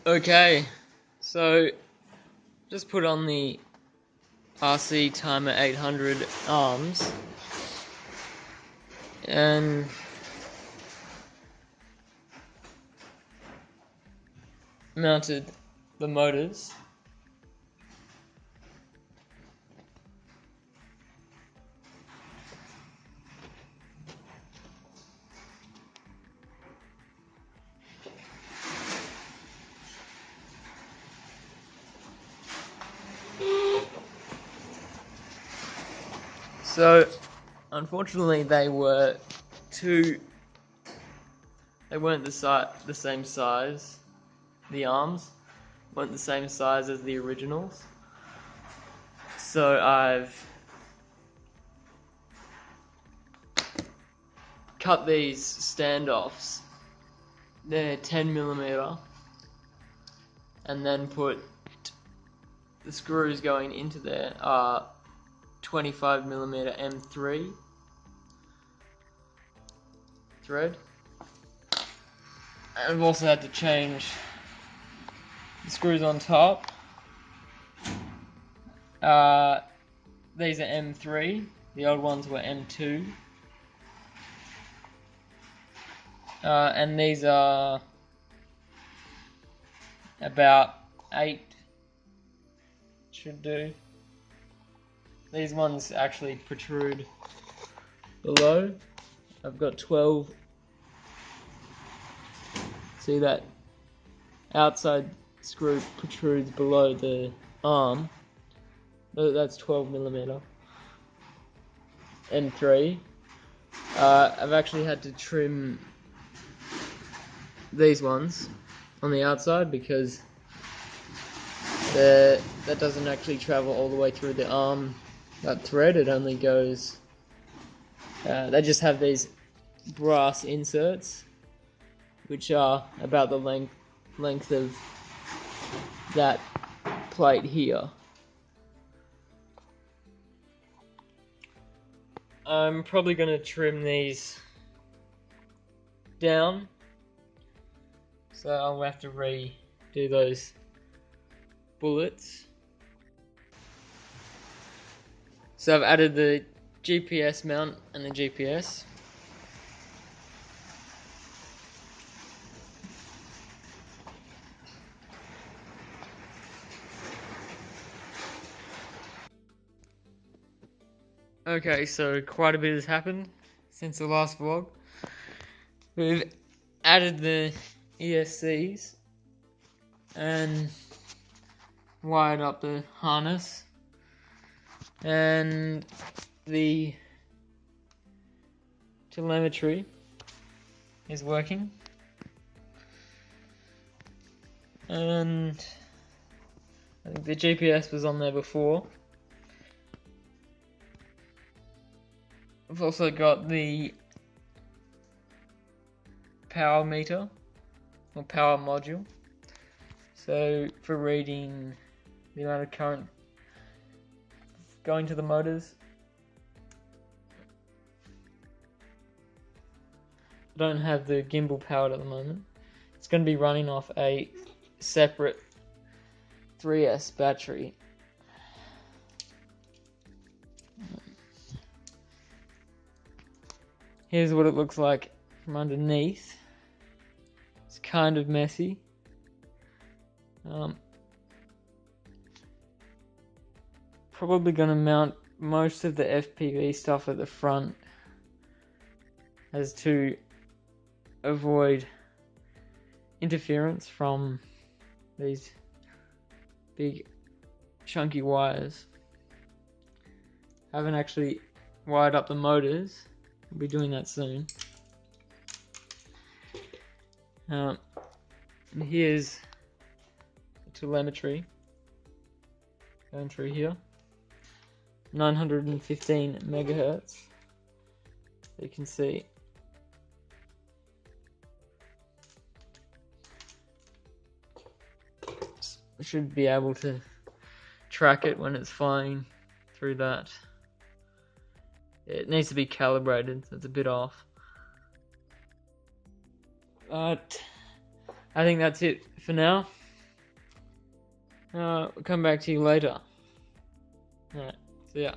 Okay, so just put on the RCT800 arms and mounted the motors. So, unfortunately, they weren't the same size. The arms weren't the same size as the originals. So I've cut these standoffs. They're 10mm, and then put the screws going into there are 25mm M3 thread. I've also had to change the screws on top. These are M3, the old ones were M2. And these are about 8, should do. These ones actually protrude below. I've got 12. See that outside screw protrudes below the arm. That's 12mm M3. I've actually had to trim these ones on the outside because that doesn't actually travel all the way through the arm, that thread. It only goes, they just have these brass inserts which are about the length of that plate here. I'm probably going to trim these down, so I'll have to redo those bullets. So I've added the GPS mount and the GPS. Okay, so quite a bit has happened since the last vlog. We've added the ESCs and wired up the harness, and the telemetry is working, and I think the GPS was on there before. I've also got the power meter or power module, so for reading the amount of current going to the motors. I don't have the gimbal powered at the moment. It's going to be running off a separate 3S battery. Here's what it looks like from underneath. It's kind of messy. Probably going to mount most of the FPV stuff at the front, as to avoid interference from these big chunky wires. I haven't actually wired up the motors. I'll be doing that soon. And here's the telemetry going through here. 915 megahertz. You can see. I should be able to track it when it's flying through that. It needs to be calibrated, so it's a bit off. But I think that's it for now. We'll come back to you later. Alright, see ya.